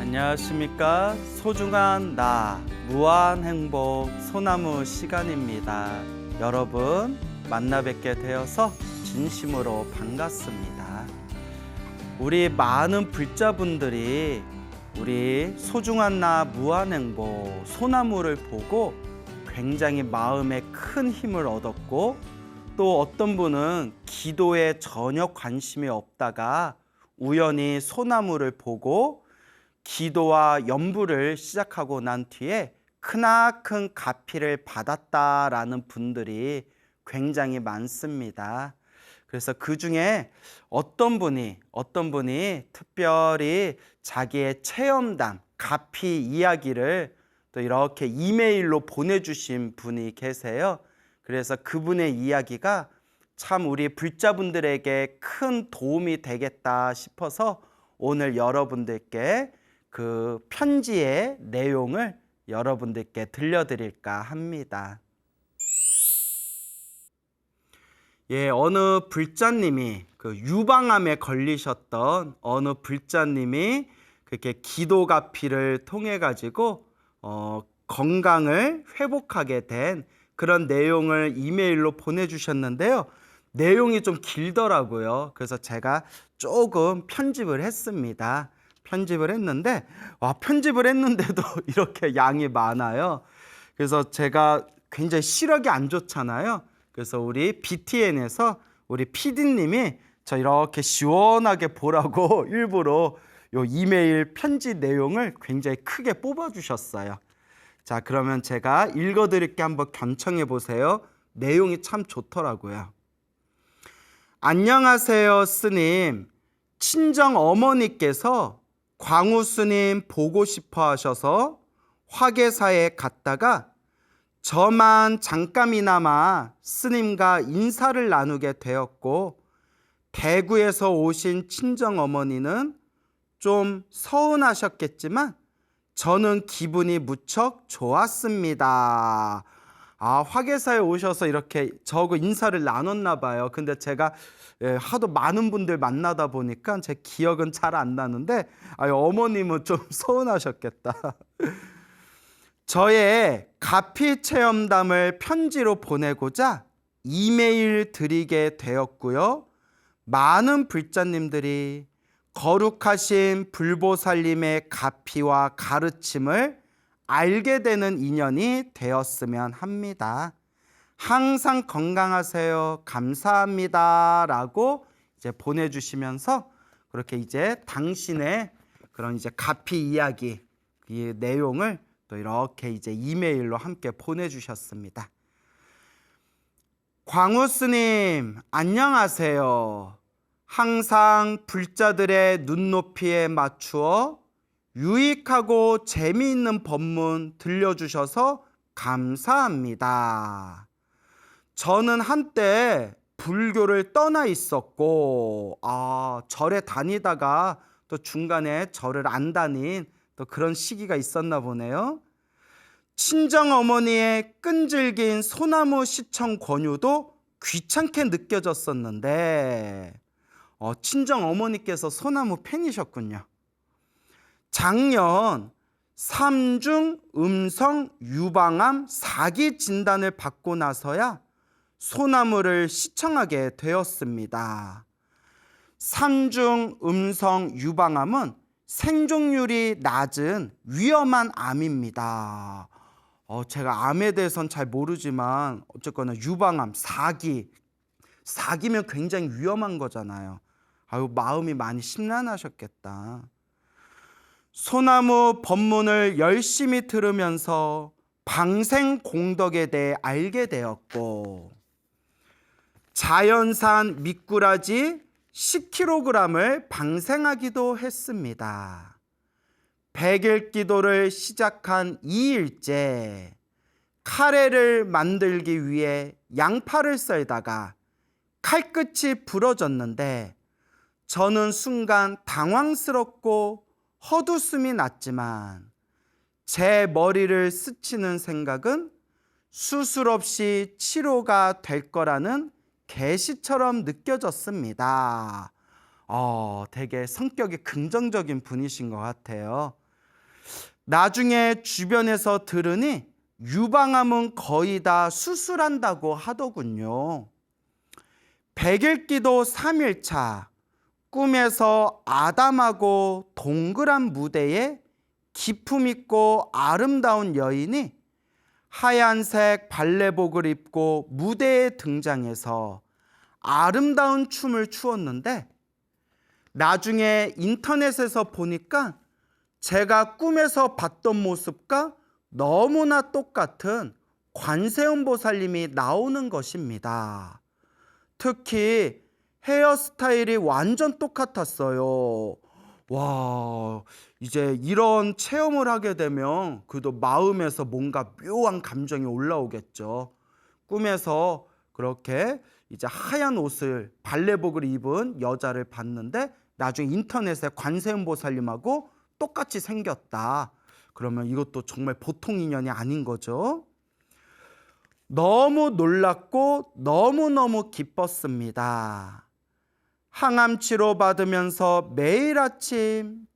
안녕하십니까. 소중한 나 무한행복 소나무 시간입니다. 여러분 만나 뵙게 되어서 진심으로 반갑습니다. 우리 많은 불자분들이 우리 소중한 나 무한행복 소나무를 보고 굉장히 마음에 큰 힘을 얻었고, 또 어떤 분은 기도에 전혀 관심이 없다가 우연히 소나무를 보고 기도와 연부를 시작하고 난 뒤에 크나큰 가피를 받았다라는 분들이 굉장히 많습니다. 그래서 그 중에 어떤 분이 특별히 자기의 체험담, 가피 이야기를 또 이렇게 이메일로 보내주신 분이 계세요. 그래서 그분의 이야기가 참 우리 불자분들에게 큰 도움이 되겠다 싶어서 오늘 여러분들께 그 편지의 내용을 여러분들께 들려드릴까 합니다. 어느 불자님이 그 유방암에 걸리셨던 어느 불자님이 그렇게 기도가피를 통해 가지고 건강을 회복하게 된 그런 내용을 이메일로 보내주셨는데요. 내용이 좀 길더라고요. 그래서 제가 조금 편집을 했습니다. 편집을 했는데도 이렇게 양이 많아요. 그래서 제가 굉장히 시력이 안 좋잖아요. 그래서 우리 BTN에서 우리 PD님이 저 이렇게 시원하게 보라고 일부러 요 이메일 편지 내용을 굉장히 크게 뽑아주셨어요. 자, 그러면 제가 읽어드릴게 한번 경청해 보세요. 내용이 참 좋더라고요. 안녕하세요, 스님. 친정 어머니께서 광우 스님 보고 싶어 하셔서 화계사에 갔다가 저만 잠깐이나마 스님과 인사를 나누게 되었고, 대구에서 오신 친정 어머니는 좀 서운하셨겠지만 저는 기분이 무척 좋았습니다. 화계사에 오셔서 이렇게 저하고 인사를 나눴나 봐요. 근데 제가 하도 많은 분들 만나다 보니까 제 기억은 잘 안 나는데 어머님은 좀 서운하셨겠다. 저의 가피 체험담을 편지로 보내고자 이메일 드리게 되었고요. 많은 불자님들이 거룩하신 불보살님의 가피와 가르침을 알게 되는 인연이 되었으면 합니다. 항상 건강하세요. 감사합니다. 라고 이제 보내주시면서 그렇게 이제 당신의 그런 이제 가피 이야기, 이 내용을 또 이렇게 이제 이메일로 함께 보내주셨습니다. 광우 스님, 안녕하세요. 항상 불자들의 눈높이에 맞추어 유익하고 재미있는 법문 들려주셔서 감사합니다. 저는 한때 불교를 떠나 있었고 절에 다니다가 또 중간에 절을 안 다닌 또 그런 시기가 있었나 보네요. 친정어머니의 끈질긴 소나무 시청 권유도 귀찮게 느껴졌었는데 친정어머니께서 소나무 팬이셨군요. 작년 3중 음성 유방암 4기 진단을 받고 나서야 소나무를 시청하게 되었습니다. 3중 음성 유방암은 생존율이 낮은 위험한 암입니다. 제가 암에 대해서는 잘 모르지만 어쨌거나 유방암 4기면 굉장히 위험한 거잖아요. 마음이 많이 심란하셨겠다. 소나무 법문을 열심히 들으면서 방생 공덕에 대해 알게 되었고, 자연산 미꾸라지 10kg을 방생하기도 했습니다. 100일 기도를 시작한 2일째 카레를 만들기 위해 양파를 썰다가 칼끝이 부러졌는데 저는 순간 당황스럽고 헛웃음이 났지만 제 머리를 스치는 생각은 수술 없이 치료가 될 거라는 계시처럼 느껴졌습니다. 되게 성격이 긍정적인 분이신 것 같아요. 나중에 주변에서 들으니 유방암은 거의 다 수술한다고 하더군요. 100일 기도 3일차 꿈에서 아담하고 동그란 무대에 기품 있고 아름다운 여인이 하얀색 발레복을 입고 무대에 등장해서 아름다운 춤을 추었는데, 나중에 인터넷에서 보니까 제가 꿈에서 봤던 모습과 너무나 똑같은 관세음보살님이 나오는 것입니다. 특히 헤어스타일이 완전 똑같았어요. 와, 이제 이런 체험을 하게 되면 그래도 마음에서 뭔가 묘한 감정이 올라오겠죠. 꿈에서 그렇게 이제 하얀 옷을 발레복을 입은 여자를 봤는데 나중에 인터넷에 관세음보살님하고 똑같이 생겼다. 그러면 이것도 정말 보통 인연이 아닌 거죠. 너무 놀랐고 너무너무 기뻤습니다. 항암 치료 받으면서 매일 아침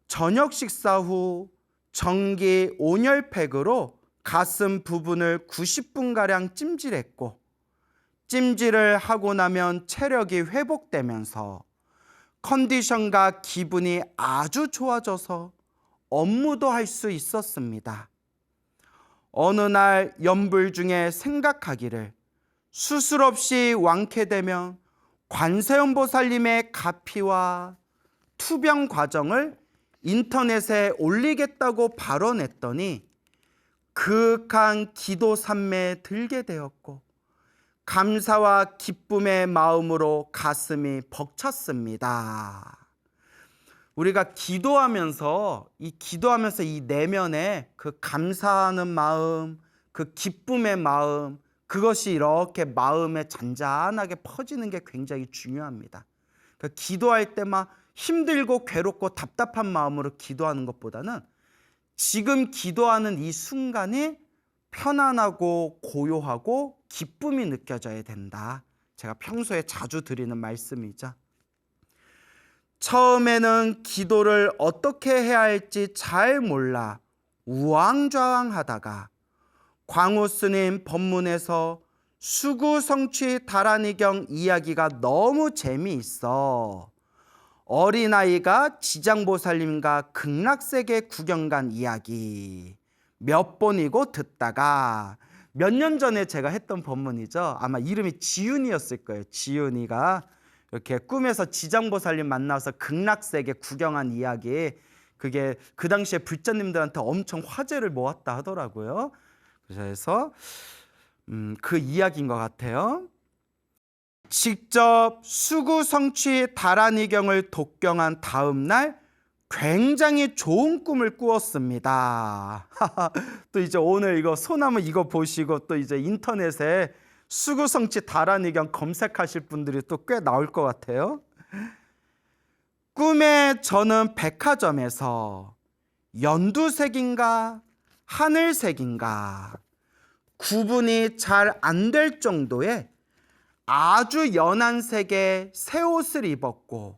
저녁 식사 후 전기 온열팩으로 가슴 부분을 90분가량 찜질했고, 찜질을 하고 나면 체력이 회복되면서 컨디션과 기분이 아주 좋아져서 업무도 할 수 있었습니다. 어느 날 연불 중에 생각하기를 수술 없이 완쾌되면 관세음보살님의 가피와 투병 과정을 인터넷에 올리겠다고 발언했더니 그윽한 기도 산매에 들게 되었고, 감사와 기쁨의 마음으로 가슴이 벅찼습니다. 우리가 기도하면서 이 내면에 그 감사하는 마음, 그 기쁨의 마음, 그것이 이렇게 마음에 잔잔하게 퍼지는 게 굉장히 중요합니다. 그러니까 기도할 때 막 힘들고 괴롭고 답답한 마음으로 기도하는 것보다는 지금 기도하는 이 순간이 편안하고 고요하고 기쁨이 느껴져야 된다. 제가 평소에 자주 드리는 말씀이죠. 처음에는 기도를 어떻게 해야 할지 잘 몰라 우왕좌왕하다가 광우 스님 법문에서 수구성취 다란이경 이야기가 너무 재미있어 어린아이가 지장보살님과 극락세계 구경 간 이야기 몇 번이고 듣다가, 몇 년 전에 제가 했던 법문이죠. 아마 이름이 지윤이었을 거예요. 지윤이가 이렇게 꿈에서 지장보살님 만나서 극락세계 구경한 이야기, 그게 그 당시에 불자님들한테 엄청 화제를 모았다 하더라고요. 그래서 그 이야기인 것 같아요. 직접 수구성취 다란이경을 독경한 다음 날 굉장히 좋은 꿈을 꾸었습니다. 또 이제 오늘 이거 소나무 이거 보시고 또 이제 인터넷에 수구성취 다란이경 검색하실 분들이 또 꽤 나올 것 같아요. 꿈에 저는 백화점에서 연두색인가 하늘색인가 구분이 잘 안 될 정도의 아주 연한 색의 새 옷을 입었고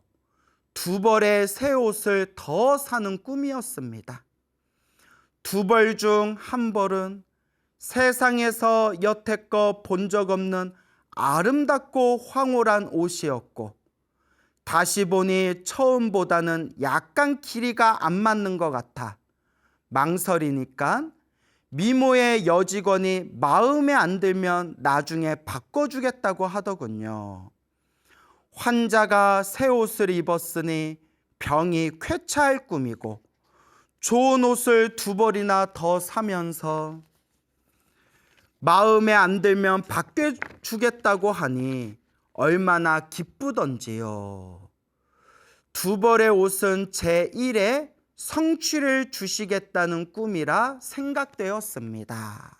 두 벌의 새 옷을 더 사는 꿈이었습니다. 두 벌 중 한 벌은 세상에서 여태껏 본 적 없는 아름답고 황홀한 옷이었고, 다시 보니 처음보다는 약간 길이가 안 맞는 것 같아 망설이니까 미모의 여직원이 마음에 안 들면 나중에 바꿔주겠다고 하더군요. 환자가 새 옷을 입었으니 병이 쾌차할 꿈이고, 좋은 옷을 두 벌이나 더 사면서 마음에 안 들면 바꿔주겠다고 하니 얼마나 기쁘던지요. 두 벌의 옷은 제1의 성취를 주시겠다는 꿈이라 생각되었습니다.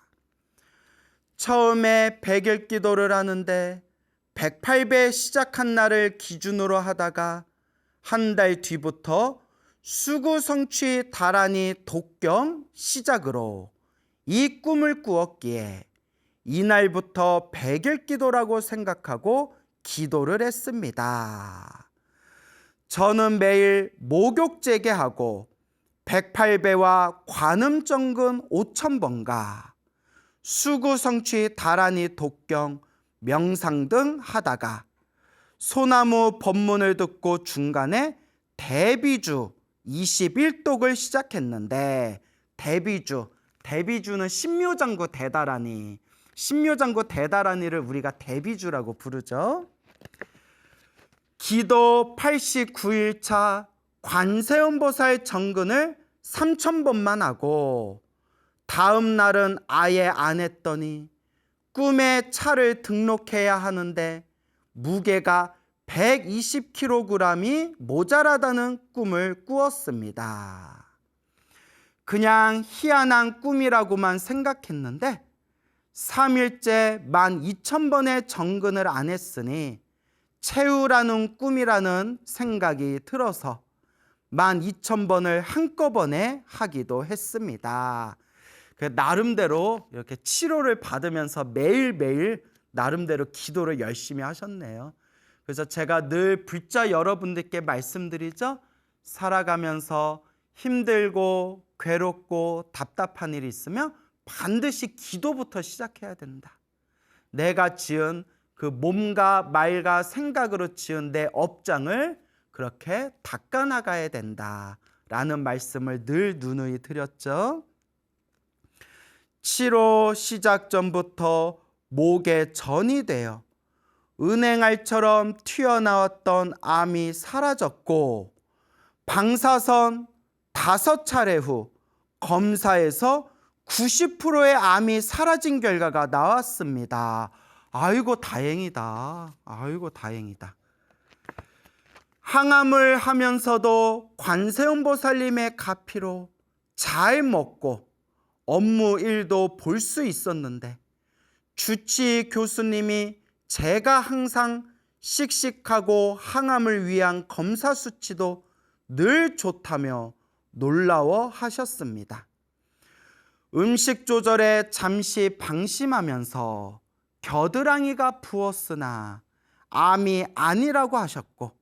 처음에 100일 기도를 하는데 108배 시작한 날을 기준으로 하다가 한 달 뒤부터 수구성취 다란이 독경 시작으로 이 꿈을 꾸었기에 이날부터 100일 기도라고 생각하고 기도를 했습니다. 저는 매일 목욕 재개하고 108배와 관음정근 5,000번가 수구성취 다란이 독경 명상 등 하다가 소나무 법문을 듣고 중간에 대비주 21독을 시작했는데, 대비주는 신묘장구 대다라니, 신묘장구 대다라니를 우리가 대비주라고 부르죠. 기도 89일차 관세음보살 정근을 3,000번만 하고 다음 날은 아예 안 했더니 꿈에 차를 등록해야 하는데 무게가 120kg이 모자라다는 꿈을 꾸었습니다. 그냥 희한한 꿈이라고만 생각했는데 3일째 12,000번의 정근을 안 했으니 채우라는 꿈이라는 생각이 들어서 12,000번을 한꺼번에 하기도 했습니다. 나름대로 이렇게 치료를 받으면서 매일매일 나름대로 기도를 열심히 하셨네요. 그래서 제가 늘 불자 여러분들께 말씀드리죠. 살아가면서 힘들고 괴롭고 답답한 일이 있으면 반드시 기도부터 시작해야 된다. 내가 지은 그 몸과 말과 생각으로 지은 내 업장을 그렇게 닦아나가야 된다라는 말씀을 늘 누누이 드렸죠. 치료 시작 전부터 목에 전이 되어 은행알처럼 튀어나왔던 암이 사라졌고 방사선 5차례 후 검사에서 90%의 암이 사라진 결과가 나왔습니다. 아이고 다행이다. 아이고 다행이다. 항암을 하면서도 관세음보살님의 가피로 잘 먹고 업무 일도 볼 수 있었는데 주치 교수님이 제가 항상 씩씩하고 항암을 위한 검사 수치도 늘 좋다며 놀라워 하셨습니다. 음식 조절에 잠시 방심하면서 겨드랑이가 부었으나 암이 아니라고 하셨고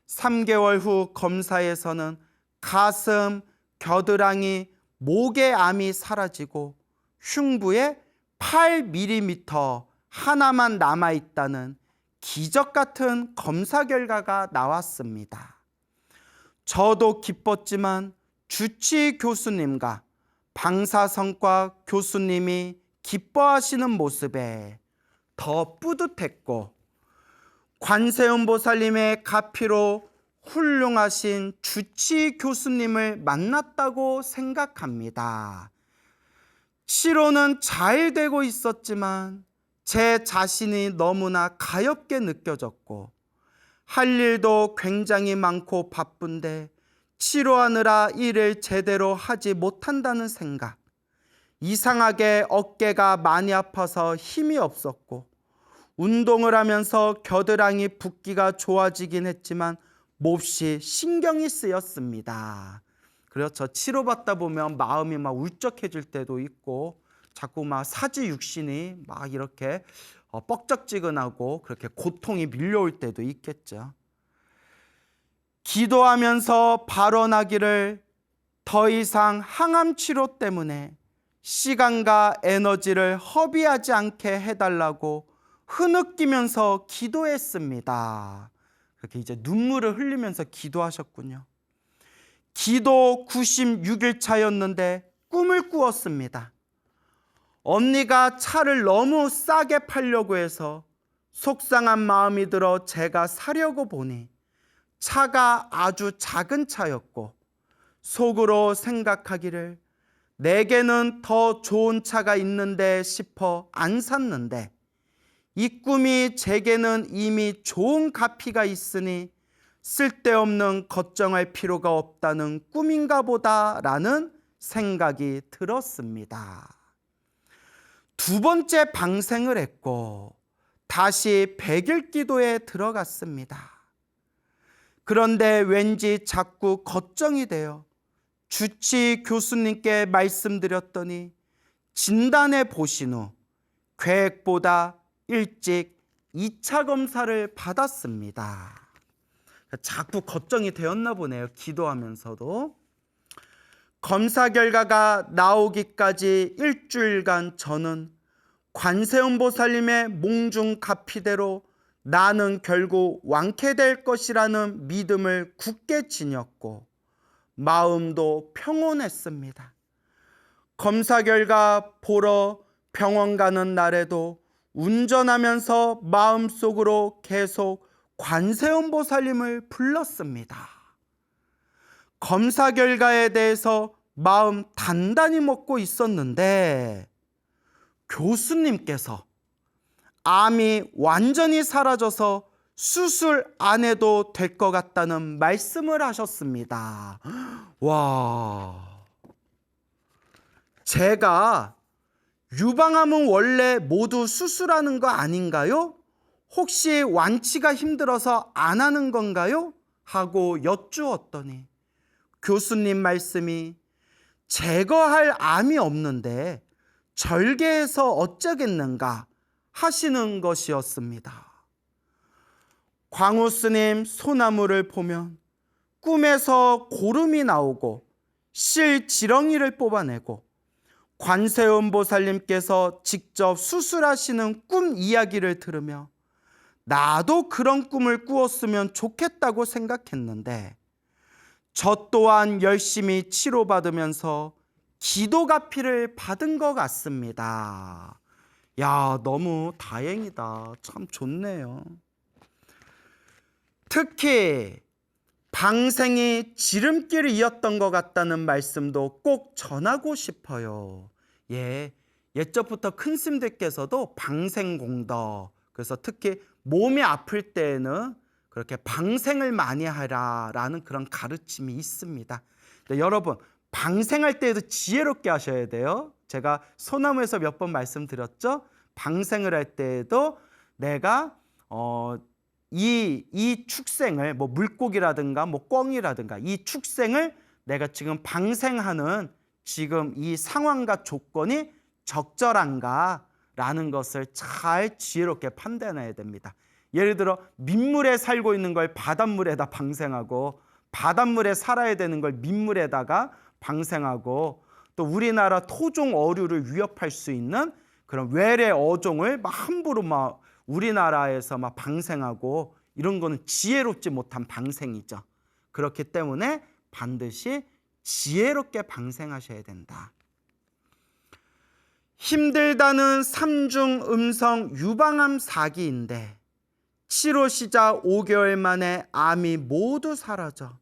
3개월 후 검사에서는 가슴, 겨드랑이, 목의 암이 사라지고 흉부에 8mm 하나만 남아있다는 기적 같은 검사 결과가 나왔습니다. 저도 기뻤지만 주치 교수님과 방사선과 교수님이 기뻐하시는 모습에 더 뿌듯했고 관세음보살님의 가피로 훌륭하신 주치 교수님을 만났다고 생각합니다. 치료는 잘 되고 있었지만 제 자신이 너무나 가엾게 느껴졌고 할 일도 굉장히 많고 바쁜데 치료하느라 일을 제대로 하지 못한다는 생각, 이상하게 어깨가 많이 아파서 힘이 없었고 운동을 하면서 겨드랑이 붓기가 좋아지긴 했지만 몹시 신경이 쓰였습니다. 그렇죠. 치료받다 보면 마음이 막 울적해질 때도 있고 자꾸 막 사지육신이 막 이렇게 뻑적지근하고 그렇게 고통이 밀려올 때도 있겠죠. 기도하면서 발언하기를 더 이상 항암 치료 때문에 시간과 에너지를 허비하지 않게 해달라고 흐느끼면서 기도했습니다. 그렇게 이제 눈물을 흘리면서 기도하셨군요. 기도 96일 차였는데 꿈을 꾸었습니다. 언니가 차를 너무 싸게 팔려고 해서 속상한 마음이 들어 제가 사려고 보니 차가 아주 작은 차였고 속으로 생각하기를 내게는 더 좋은 차가 있는데 싶어 안 샀는데 이 꿈이 제게는 이미 좋은 가피가 있으니 쓸데없는 걱정할 필요가 없다는 꿈인가 보다라는 생각이 들었습니다. 두 번째 방생을 했고 다시 100일 기도에 들어갔습니다. 그런데 왠지 자꾸 걱정이 돼요. 주치 교수님께 말씀드렸더니 진단해 보신 후 계획보다 일찍 2차 검사를 받았습니다. 자꾸 걱정이 되었나 보네요. 기도하면서도. 검사 결과가 나오기까지 일주일간 저는 관세음보살님의 몽중가피대로 나는 결국 완쾌될 것이라는 믿음을 굳게 지녔고 마음도 평온했습니다. 검사 결과 보러 병원 가는 날에도 운전하면서 마음속으로 계속 관세음보살님을 불렀습니다. 검사 결과에 대해서 마음 단단히 먹고 있었는데 교수님께서 암이 완전히 사라져서 수술 안 해도 될 것 같다는 말씀을 하셨습니다. 와, 제가 유방암은 원래 모두 수술하는 거 아닌가요? 혹시 완치가 힘들어서 안 하는 건가요? 하고 여쭈었더니 교수님 말씀이 제거할 암이 없는데 절개해서 어쩌겠는가 하시는 것이었습니다. 광우 스님 소나무를 보면 꿈에서 고름이 나오고 실 지렁이를 뽑아내고 관세음보살님께서 직접 수술하시는 꿈 이야기를 들으며 나도 그런 꿈을 꾸었으면 좋겠다고 생각했는데 저 또한 열심히 치료받으면서 기도가피를 받은 것 같습니다. 야, 너무 다행이다. 참 좋네요. 특히 방생이 지름길이었던 것 같다는 말씀도 꼭 전하고 싶어요. 옛적부터 큰 스님들께서도 방생공덕, 그래서 특히 몸이 아플 때에는 그렇게 방생을 많이 하라라는 그런 가르침이 있습니다. 여러분, 방생할 때에도 지혜롭게 하셔야 돼요. 제가 소나무에서 몇 번 말씀드렸죠. 방생을 할 때에도 내가 이 축생을 물고기라든가 꿩이라든가 이 축생을 내가 지금 방생하는 지금 이 상황과 조건이 적절한가라는 것을 잘 지혜롭게 판단해야 됩니다. 예를 들어 민물에 살고 있는 걸 바닷물에다 방생하고 바닷물에 살아야 되는 걸 민물에다가 방생하고 또 우리나라 토종 어류를 위협할 수 있는 그런 외래 어종을 함부로 우리나라에서 방생하고 이런 거는 지혜롭지 못한 방생이죠. 그렇기 때문에 반드시 지혜롭게 방생하셔야 된다. 힘들다는 삼중 음성 유방암 4기인데 치료 시작 5개월 만에 암이 모두 사라져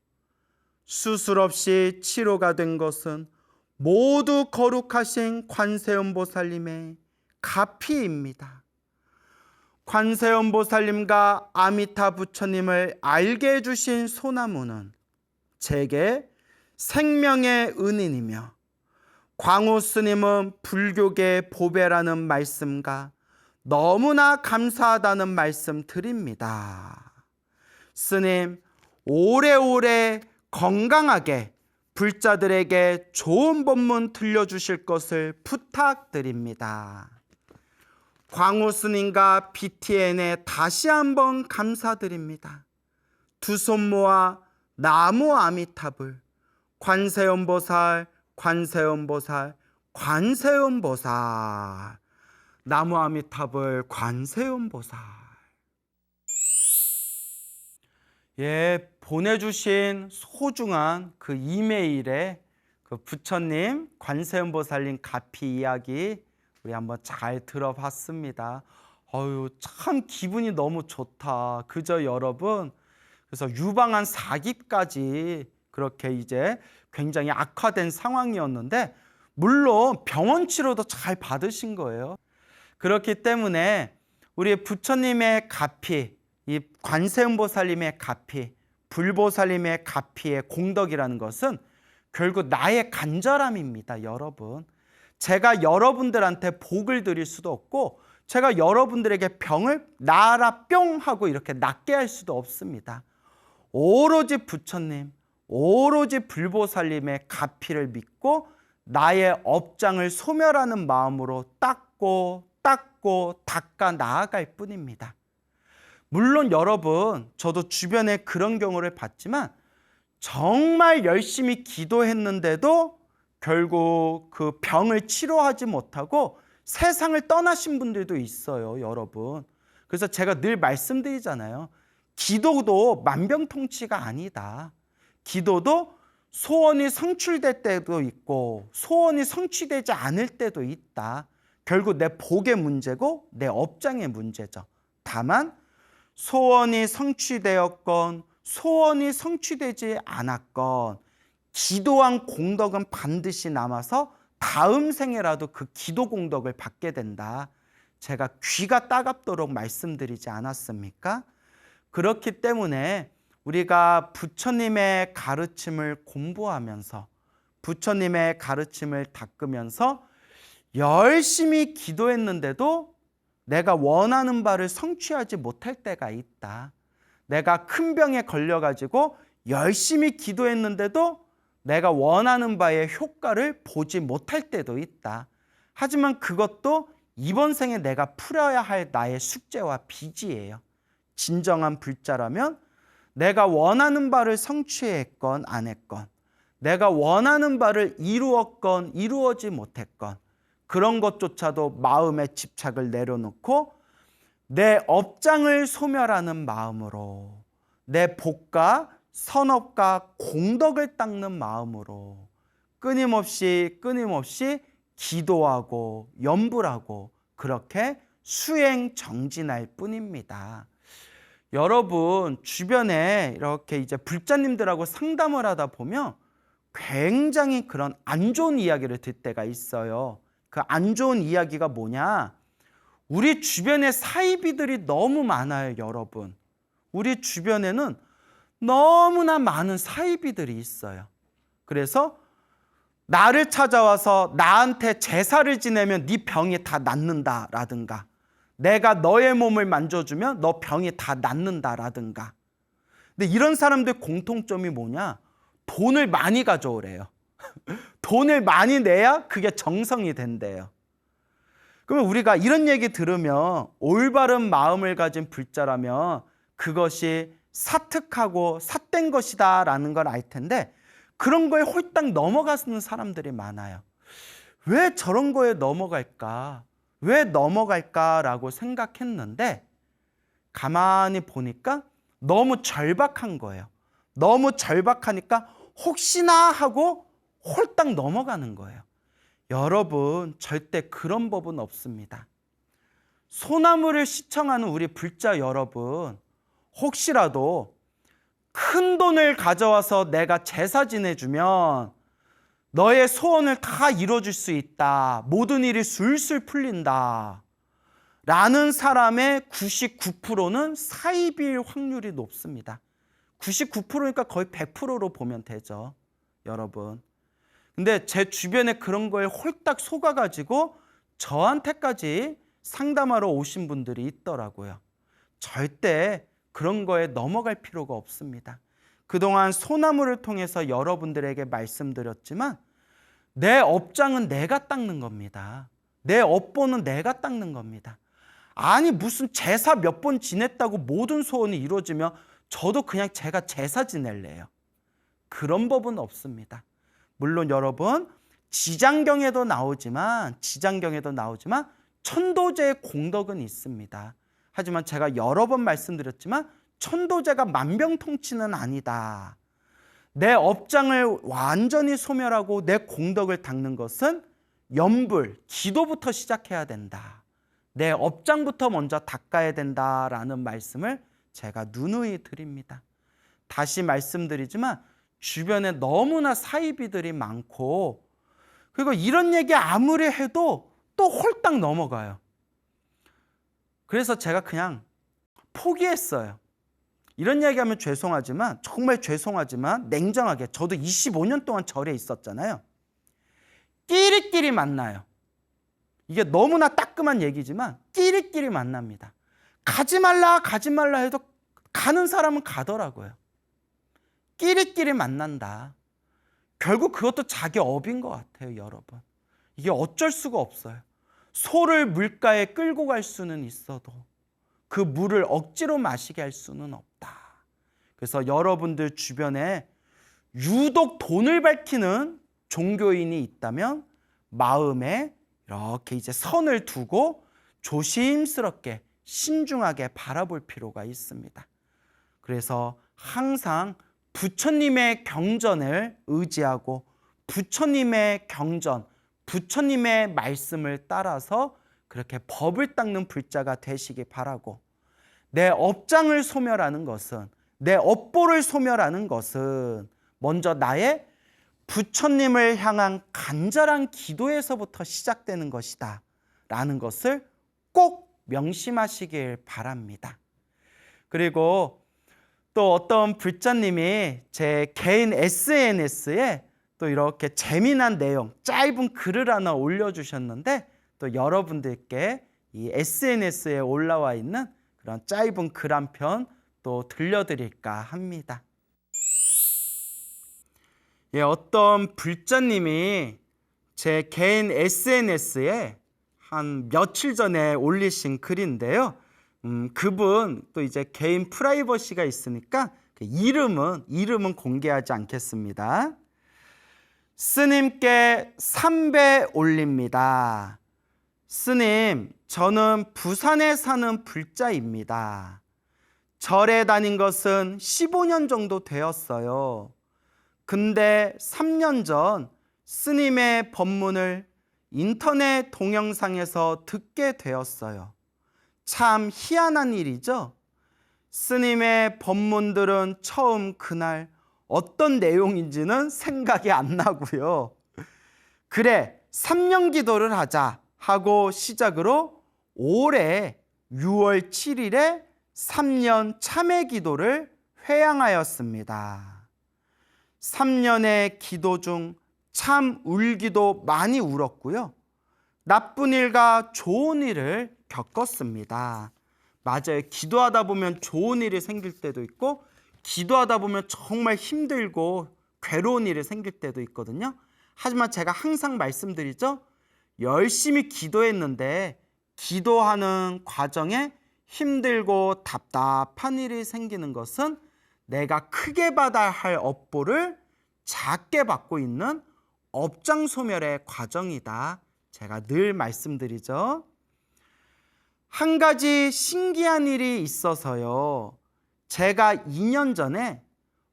수술 없이 치료가 된 것은 모두 거룩하신 관세음보살님의 가피입니다. 관세음보살님과 아미타 부처님을 알게 해주신 소나무는 제게 생명의 은인이며 광우 스님은 불교계의 보배라는 말씀과 너무나 감사하다는 말씀 드립니다. 스님, 오래오래 건강하게 불자들에게 좋은 법문 들려주실 것을 부탁드립니다. 광우 스님과 BTN에 다시 한번 감사드립니다. 두 손 모아 나무 아미타불 관세음보살 관세음보살 관세음보살 나무 아미타불 관세음보살. 보내주신 소중한 그 이메일에 그 부처님 관세음보살님 가피 이야기 우리 한번 잘 들어봤습니다. 참 기분이 너무 좋다. 그저 여러분, 그래서 유방암 4기까지 그렇게 이제 굉장히 악화된 상황이었는데 물론 병원 치료도 잘 받으신 거예요. 그렇기 때문에 우리 부처님의 가피, 이 관세음보살님의 가피, 불보살님의 가피의 공덕이라는 것은 결국 나의 간절함입니다. 여러분, 제가 여러분들한테 복을 드릴 수도 없고 제가 여러분들에게 병을 나아라 뿅 하고 이렇게 낫게 할 수도 없습니다. 오로지 부처님, 오로지 불보살님의 가피를 믿고 나의 업장을 소멸하는 마음으로 닦고 닦아 나아갈 뿐입니다. 물론 여러분, 저도 주변에 그런 경우를 봤지만 정말 열심히 기도했는데도 결국 그 병을 치료하지 못하고 세상을 떠나신 분들도 있어요, 여러분. 그래서 제가 늘 말씀드리잖아요. 기도도 만병통치가 아니다. 기도도 소원이 성취될 때도 있고 소원이 성취되지 않을 때도 있다. 결국 내 복의 문제고 내 업장의 문제죠. 다만 소원이 성취되었건 소원이 성취되지 않았건 기도한 공덕은 반드시 남아서 다음 생에라도 그 기도 공덕을 받게 된다. 제가 귀가 따갑도록 말씀드리지 않았습니까? 그렇기 때문에 우리가 부처님의 가르침을 공부하면서 부처님의 가르침을 닦으면서 열심히 기도했는데도 내가 원하는 바를 성취하지 못할 때가 있다. 내가 큰 병에 걸려가지고 열심히 기도했는데도 내가 원하는 바의 효과를 보지 못할 때도 있다. 하지만 그것도 이번 생에 내가 풀어야 할 나의 숙제와 빚이에요. 진정한 불자라면 내가 원하는 바를 성취했건 안 했건, 내가 원하는 바를 이루었건 이루어지 못했건, 그런 것조차도 마음의 집착을 내려놓고 내 업장을 소멸하는 마음으로, 내 복과 선업과 공덕을 닦는 마음으로 끊임없이 기도하고 염불하고 그렇게 수행 정진할 뿐입니다. 여러분 주변에 이렇게 이제 불자님들하고 상담을 하다 보면 굉장히 그런 안 좋은 이야기를 들 때가 있어요. 그 안 좋은 이야기가 뭐냐? 우리 주변에 사이비들이 너무 많아요, 여러분. 우리 주변에는 너무나 많은 사이비들이 있어요. 그래서 나를 찾아와서 나한테 제사를 지내면 네 병이 다 낫는다라든가, 내가 너의 몸을 만져주면 너 병이 다 낫는다라든가. 근데 이런 사람들 공통점이 뭐냐? 돈을 많이 가져오래요. 돈을 많이 내야 그게 정성이 된대요. 그러면 우리가 이런 얘기 들으면 올바른 마음을 가진 불자라면 그것이 사특하고 삿된 것이다 라는 걸 알 텐데, 그런 거에 홀딱 넘어가는 사람들이 많아요. 왜 저런 거에 넘어갈까? 왜 넘어갈까라고 생각했는데 가만히 보니까 너무 절박한 거예요. 너무 절박하니까 혹시나 하고 홀딱 넘어가는 거예요. 여러분 절대 그런 법은 없습니다. 소나무를 시청하는 우리 불자 여러분, 혹시라도 큰 돈을 가져와서 내가 제사 지내주면 너의 소원을 다 이뤄줄 수 있다, 모든 일이 술술 풀린다 라는 사람의 99%는 사이비일 확률이 높습니다. 99%니까 거의 100%로 보면 되죠, 여러분. 근데 제 주변에 그런 거에 홀딱 속아가지고 저한테까지 상담하러 오신 분들이 있더라고요. 절대 그런 거에 넘어갈 필요가 없습니다. 그동안 소나무를 통해서 여러분들에게 말씀드렸지만 내 업장은 내가 닦는 겁니다. 내 업보는 내가 닦는 겁니다. 아니 무슨 제사 몇 번 지냈다고 모든 소원이 이루어지면 저도 그냥 제가 제사 지낼래요. 그런 법은 없습니다. 물론 여러분 지장경에도 나오지만 천도제의 공덕은 있습니다. 하지만 제가 여러 번 말씀드렸지만 천도제가 만병통치는 아니다. 내 업장을 완전히 소멸하고 내 공덕을 닦는 것은 염불, 기도부터 시작해야 된다. 내 업장부터 먼저 닦아야 된다라는 말씀을 제가 누누이 드립니다. 다시 말씀드리지만 주변에 너무나 사이비들이 많고, 그리고 이런 얘기 아무리 해도 또 홀딱 넘어가요. 그래서 제가 그냥 포기했어요. 이런 얘기하면 죄송하지만, 정말 죄송하지만 냉정하게 저도 25년 동안 절에 있었잖아요. 끼리끼리 만나요. 이게 너무나 따끔한 얘기지만 끼리끼리 만납니다. 가지 말라 해도 가는 사람은 가더라고요. 끼리끼리 만난다. 결국 그것도 자기 업인 것 같아요, 여러분. 이게 어쩔 수가 없어요. 소를 물가에 끌고 갈 수는 있어도 그 물을 억지로 마시게 할 수는 없다. 그래서 여러분들 주변에 유독 돈을 밝히는 종교인이 있다면 마음에 이렇게 이제 선을 두고 조심스럽게 신중하게 바라볼 필요가 있습니다. 그래서 항상 부처님의 경전을 의지하고 부처님의 경전, 부처님의 말씀을 따라서 그렇게 법을 닦는 불자가 되시기 바라고, 내 업장을 소멸하는 것은, 내 업보를 소멸하는 것은 먼저 나의 부처님을 향한 간절한 기도에서부터 시작되는 것이다 라는 것을 꼭 명심하시길 바랍니다. 그리고 또 어떤 불자님이 제 개인 SNS에 또 이렇게 재미난 내용, 짧은 글을 하나 올려주셨는데, 또 여러분들께 이 SNS에 올라와 있는 그런 짧은 글 한 편 또 들려드릴까 합니다. 예, 어떤 불자님이 제 개인 SNS에 한 며칠 전에 올리신 글인데요. 그분 또 이제 개인 프라이버시가 있으니까 이름은 공개하지 않겠습니다. 스님께 3배 올립니다. 스님, 저는 부산에 사는 불자입니다. 절에 다닌 것은 15년 정도 되었어요. 근데 3년 전 스님의 법문을 인터넷 동영상에서 듣게 되었어요. 참 희한한 일이죠. 스님의 법문들은 처음 그날 어떤 내용인지는 생각이 안 나고요. 그래, 3년 기도를 하자 하고 시작으로 올해 6월 7일에 3년 참회 기도를 회양하였습니다. 3년의 기도 중 참 울기도 많이 울었고요. 나쁜 일과 좋은 일을 겪었습니다. 맞아요. 기도하다 보면 좋은 일이 생길 때도 있고, 기도하다 보면 정말 힘들고 괴로운 일이 생길 때도 있거든요. 하지만 제가 항상 말씀드리죠. 열심히 기도했는데 기도하는 과정에 힘들고 답답한 일이 생기는 것은 내가 크게 받아야 할 업보를 작게 받고 있는 업장 소멸의 과정이다. 제가 늘 말씀드리죠. 한 가지 신기한 일이 있어서요. 제가 2년 전에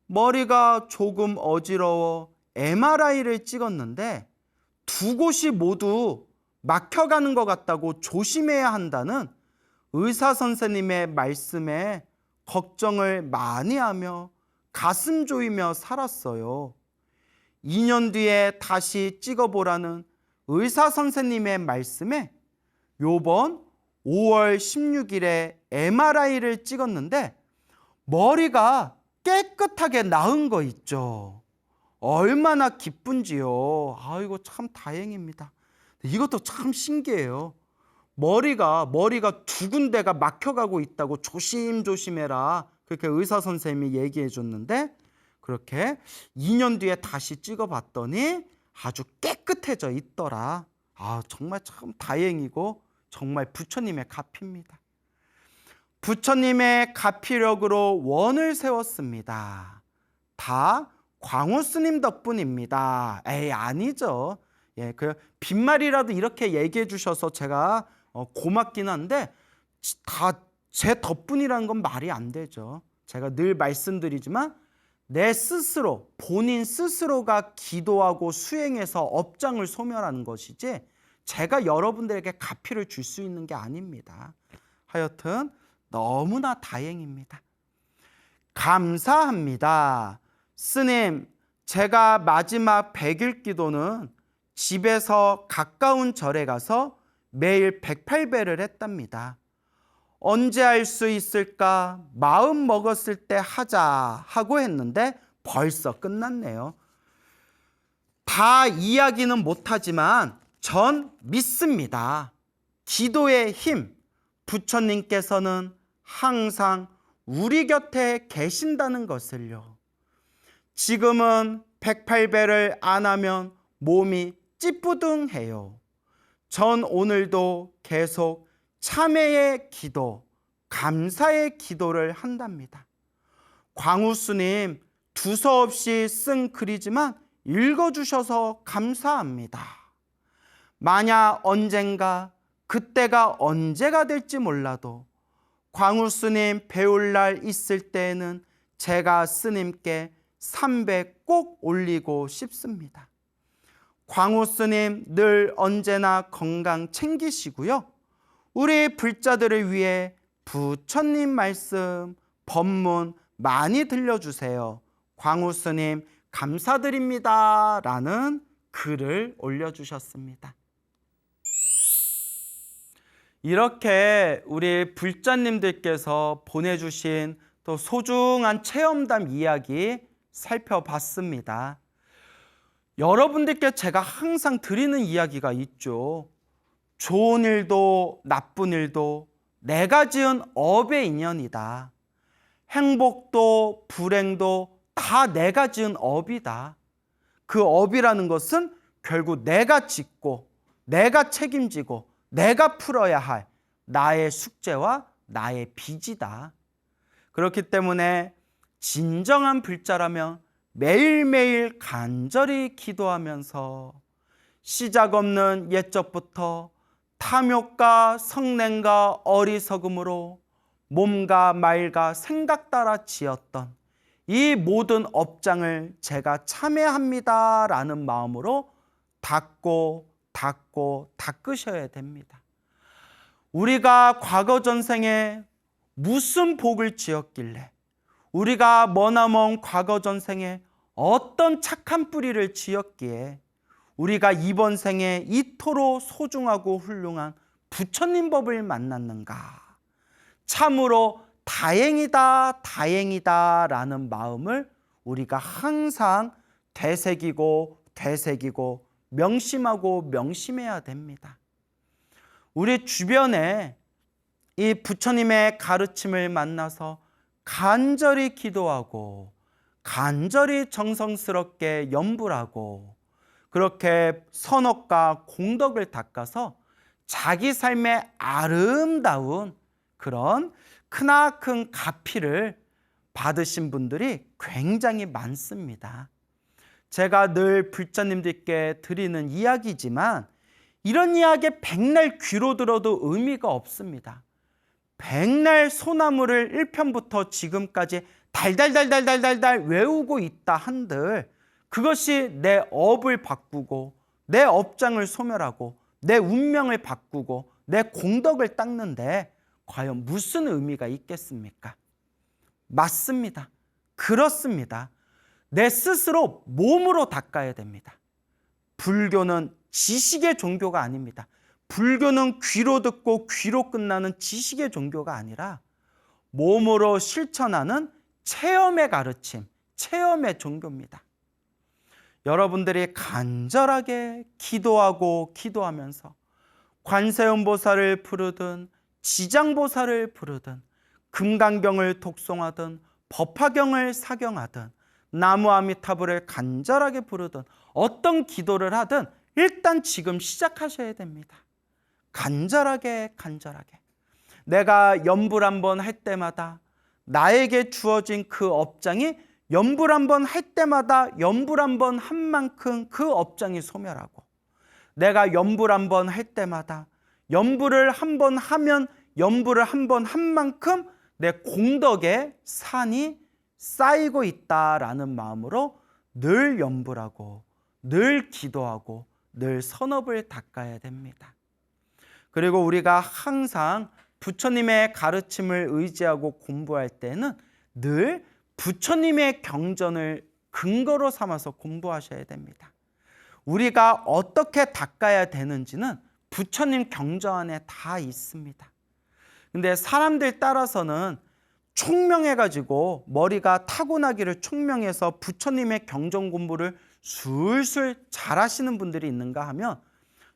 머리가 조금 어지러워 MRI를 찍었는데 두 곳이 모두 막혀가는 것 같다고 조심해야 한다는 의사 선생님의 말씀에 걱정을 많이 하며 가슴 조이며 살았어요. 2년 뒤에 다시 찍어보라는 의사 선생님의 말씀에 요번 5월 16일에 MRI를 찍었는데 머리가 깨끗하게 나은 거 있죠. 얼마나 기쁜지요. 아이고 참 다행입니다. 이것도 참 신기해요. 머리가 두 군데가 막혀가고 있다고 조심조심해라. 그렇게 의사 선생님이 얘기해 줬는데 그렇게 2년 뒤에 다시 찍어봤더니 아주 깨끗해져 있더라. 아, 정말 참 다행이고 정말 부처님의 가피입니다. 부처님의 가피력으로 원을 세웠습니다. 다 광우 스님 덕분입니다. 에이, 아니죠. 예, 그 빈말이라도 이렇게 얘기해 주셔서 제가 고맙긴 한데 다 제 덕분이라는 건 말이 안 되죠. 제가 늘 말씀드리지만 내 스스로, 본인 스스로가 기도하고 수행해서 업장을 소멸하는 것이지 제가 여러분들에게 가피를 줄 수 있는 게 아닙니다. 하여튼 너무나 다행입니다. 감사합니다. 스님, 제가 마지막 100일 기도는 집에서 가까운 절에 가서 매일 108배를 했답니다. 언제 할 수 있을까? 마음 먹었을 때 하자 하고 했는데 벌써 끝났네요. 다 이야기는 못하지만 전 믿습니다. 기도의 힘, 부처님께서는 항상 우리 곁에 계신다는 것을요. 지금은 108배를 안 하면 몸이 찌뿌둥해요. 전 오늘도 계속 참회의 기도, 감사의 기도를 한답니다. 광우 스님 두서없이 쓴 글이지만 읽어주셔서 감사합니다. 만약 언젠가 그때가 언제가 될지 몰라도 광우 스님 배울 날 있을 때에는 제가 스님께 300 꼭 올리고 싶습니다. 광우 스님 늘 언제나 건강 챙기시고요. 우리 불자들을 위해 부처님 말씀, 법문 많이 들려주세요. 광우 스님 감사드립니다. 라는 글을 올려주셨습니다. 이렇게 우리 불자님들께서 보내주신 또 소중한 체험담 이야기 살펴봤습니다. 여러분들께 제가 항상 드리는 이야기가 있죠. 좋은 일도 나쁜 일도 내가 지은 업의 인연이다. 행복도 불행도 다 내가 지은 업이다. 그 업이라는 것은 결국 내가 짓고 내가 책임지고 내가 풀어야 할 나의 숙제와 나의 빚이다. 그렇기 때문에 진정한 불자라면 매일매일 간절히 기도하면서 시작 없는 옛적부터 탐욕과 성냄과 어리석음으로 몸과 말과 생각 따라 지었던 이 모든 업장을 제가 참회합니다 라는 마음으로 닦고 닦으셔야 됩니다. 우리가 과거 전생에 무슨 복을 지었길래, 우리가 머나먼 과거 전생에 어떤 착한 뿌리를 지었기에 우리가 이번 생에 이토록 소중하고 훌륭한 부처님 법을 만났는가. 참으로 다행이다 라는 마음을 우리가 항상 되새기고 명심해야 됩니다. 우리 주변에 이 부처님의 가르침을 만나서 간절히 기도하고 간절히 정성스럽게 염불하고 그렇게 선업과 공덕을 닦아서 자기 삶의 아름다운 그런 크나큰 가피를 받으신 분들이 굉장히 많습니다. 제가 늘 불자님들께 드리는 이야기지만 이런 이야기 백날 귀로 들어도 의미가 없습니다. 백날 소나무를 1편부터 지금까지 달달달달달달 외우고 있다 한들 그것이 내 업을 바꾸고 내 업장을 소멸하고 내 운명을 바꾸고 내 공덕을 닦는데 과연 무슨 의미가 있겠습니까? 맞습니다. 그렇습니다. 내 스스로 몸으로 닦아야 됩니다. 불교는 지식의 종교가 아닙니다. 불교는 귀로 듣고 귀로 끝나는 지식의 종교가 아니라 몸으로 실천하는 체험의 가르침, 체험의 종교입니다. 여러분들이 간절하게 기도하면서 관세음보살을 부르든 지장보살을 부르든 금강경을 독송하든 법화경을 사경하든 나무아미타불을 간절하게 부르든 어떤 기도를 하든 일단 지금 시작하셔야 됩니다. 간절하게 내가 염불 한번 할 때마다 나에게 주어진 그 업장이 염불 한번 할 때마다 염불 한번 한 만큼 그 업장이 소멸하고 내가 염불 한번 할 때마다 염불을 한번 하면 염불을 한번 한 만큼 내 공덕의 산이 쌓이고 있다라는 마음으로 늘 염불하고 늘 기도하고 늘 선업을 닦아야 됩니다. 그리고 우리가 항상 부처님의 가르침을 의지하고 공부할 때는 늘 부처님의 경전을 근거로 삼아서 공부하셔야 됩니다. 우리가 어떻게 닦아야 되는지는 부처님 경전 안에 다 있습니다. 근데 사람들 따라서는 총명해가지고 머리가 타고나기를 총명해서 부처님의 경전 공부를 술술 잘하시는 분들이 있는가 하면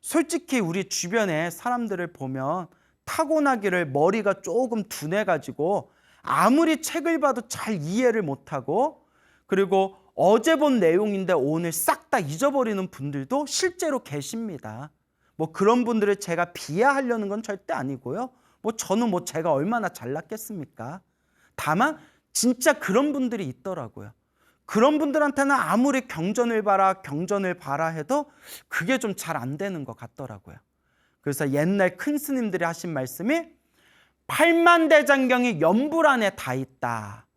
솔직히 우리 주변에 사람들을 보면 타고나기를 머리가 조금 둔해가지고 아무리 책을 봐도 잘 이해를 못하고 그리고 어제 본 내용인데 오늘 싹 다 잊어버리는 분들도 실제로 계십니다. 뭐 그런 분들을 제가 비하하려는 건 절대 아니고요. 저는 제가 얼마나 잘났겠습니까? 다만 진짜 그런 분들이 있더라고요. 그런 분들한테는 아무리 경전을 봐라 해도 그게 좀 잘 안 되는 것 같더라고요. 그래서 옛날 큰 스님들이 하신 말씀이 8만대장경이 연불 안에 다 있다.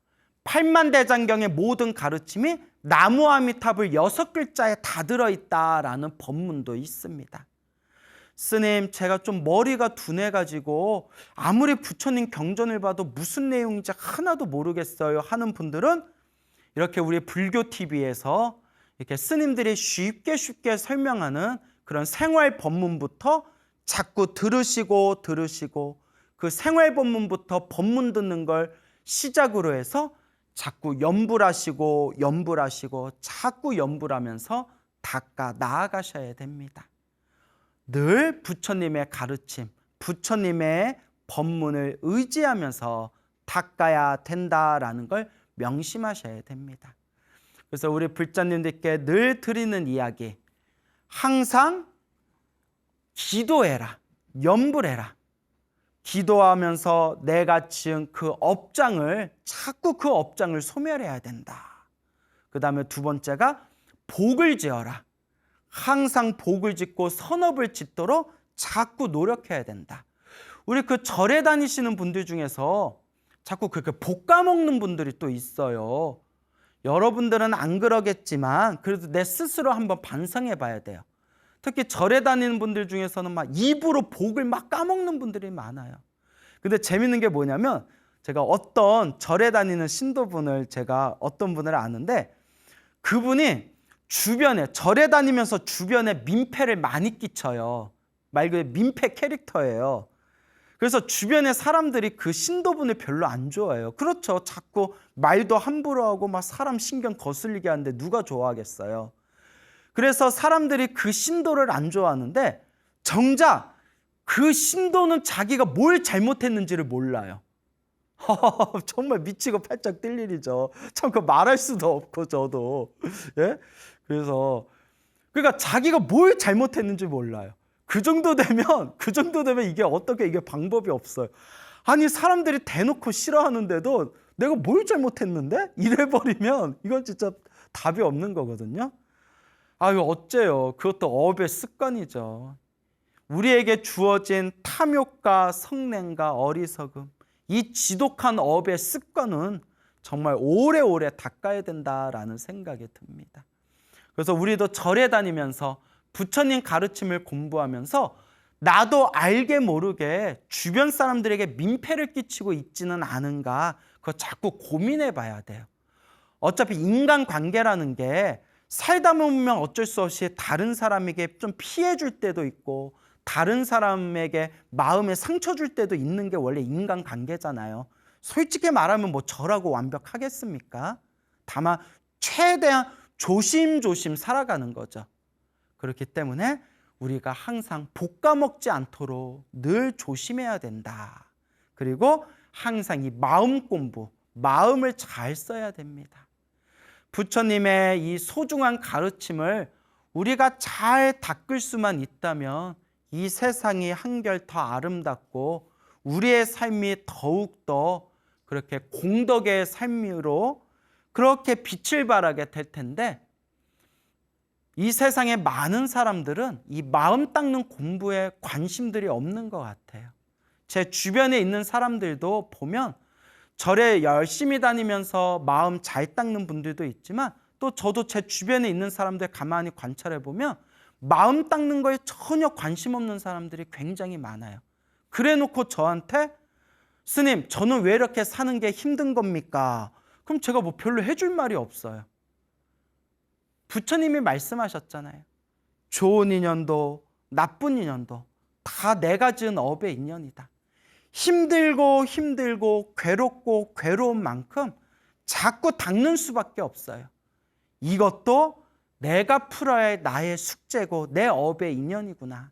8만대장경의 모든 가르침이 나무아미탑을 6글자에 다 들어있다라는 법문도 있습니다. 스님, 제가 좀 머리가 둔해가지고 아무리 부처님 경전을 봐도 무슨 내용인지 하나도 모르겠어요 하는 분들은 이렇게 우리 불교 TV에서 이렇게 스님들이 쉽게 설명하는 그런 생활 법문부터 자꾸 들으시고 그 생활 법문부터 법문 듣는 걸 시작으로 해서 자꾸 연불하시고 자꾸 연불하면서 닦아 나아가셔야 됩니다. 늘 부처님의 가르침, 부처님의 법문을 의지하면서 닦아야 된다라는 걸 명심하셔야 됩니다. 그래서 우리 불자님들께 늘 드리는 이야기, 항상 기도해라, 연불해라. 기도하면서 내가 지은 그 업장을 자꾸 그 업장을 소멸해야 된다. 그 다음에 두 번째가 복을 지어라. 항상 복을 짓고 선업을 짓도록 자꾸 노력해야 된다. 우리 그 절에 다니시는 분들 중에서 자꾸 그렇게 복 까먹는 분들이 또 있어요. 여러분들은 안 그러겠지만 그래도 내 스스로 한번 반성해 봐야 돼요. 특히 절에 다니는 분들 중에서는 막 입으로 복을 막 까먹는 분들이 많아요. 근데 재밌는 게 뭐냐면 제가 어떤 절에 다니는 신도분을 제가 어떤 분을 아는데 그분이 주변에 절에 다니면서 주변에 민폐를 많이 끼쳐요. 말 그대로 민폐 캐릭터예요. 그래서 주변의 사람들이 그 신도분을 별로 안 좋아해요. 그렇죠. 자꾸 말도 함부로 하고 막 사람 신경 거슬리게 하는데 누가 좋아하겠어요. 그래서 사람들이 그 신도를 안 좋아하는데 정작 그 신도는 자기가 뭘 잘못했는지를 몰라요. 정말 미치고 팔짝 뛸 일이죠. 참 그 말할 수도 없고 저도. 예? 그래서 그러니까 자기가 뭘 잘못했는지 몰라요. 그 정도 되면 이게 방법이 없어요. 아니 사람들이 대놓고 싫어하는데도 내가 뭘 잘못했는데? 이래버리면 이건 진짜 답이 없는 거거든요. 아유 어째요. 그것도 업의 습관이죠. 우리에게 주어진 탐욕과 성냄과 어리석음, 이 지독한 업의 습관은 정말 오래오래 닦아야 된다라는 생각이 듭니다. 그래서 우리도 절에 다니면서 부처님 가르침을 공부하면서 나도 알게 모르게 주변 사람들에게 민폐를 끼치고 있지는 않은가, 그거 자꾸 고민해 봐야 돼요. 어차피 인간관계라는 게 살다 보면 어쩔 수 없이 다른 사람에게 좀 피해 줄 때도 있고 다른 사람에게 마음에 상처 줄 때도 있는 게 원래 인간관계잖아요. 솔직히 말하면 뭐 저라고 완벽하겠습니까? 다만 최대한 조심조심 살아가는 거죠. 그렇기 때문에 우리가 항상 볶아먹지 않도록 늘 조심해야 된다. 그리고 항상 이 마음 공부, 마음을 잘 써야 됩니다. 부처님의 이 소중한 가르침을 우리가 잘 닦을 수만 있다면 이 세상이 한결 더 아름답고 우리의 삶이 더욱더 그렇게 공덕의 삶으로 그렇게 빛을 발하게 될 텐데 이 세상의 많은 사람들은 이 마음 닦는 공부에 관심들이 없는 것 같아요. 제 주변에 있는 사람들도 보면 절에 열심히 다니면서 마음 잘 닦는 분들도 있지만 또 저도 제 주변에 있는 사람들 가만히 관찰해 보면 마음 닦는 거에 전혀 관심 없는 사람들이 굉장히 많아요. 그래 놓고 저한테 스님 저는 왜 이렇게 사는 게 힘든 겁니까? 그럼 제가 뭐 별로 해줄 말이 없어요. 부처님이 말씀하셨잖아요. 좋은 인연도 나쁜 인연도 다 내가 지은 업의 인연이다. 힘들고 괴롭고 괴로운 만큼 자꾸 닦는 수밖에 없어요. 이것도 내가 풀어야 할 나의 숙제고 내 업의 인연이구나.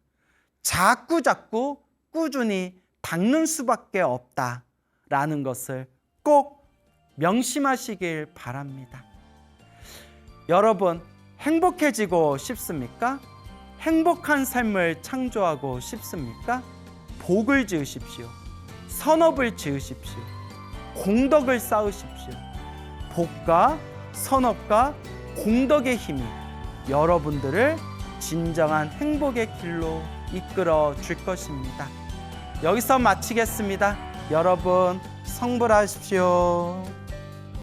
자꾸 꾸준히 닦는 수밖에 없다라는 것을 꼭 명심하시길 바랍니다. 여러분 행복해지고 싶습니까? 행복한 삶을 창조하고 싶습니까? 복을 지으십시오. 선업을 지으십시오. 공덕을 쌓으십시오. 복과 선업과 공덕의 힘이 여러분들을 진정한 행복의 길로 이끌어 줄 것입니다. 여기서 마치겠습니다. 여러분 성불하십시오.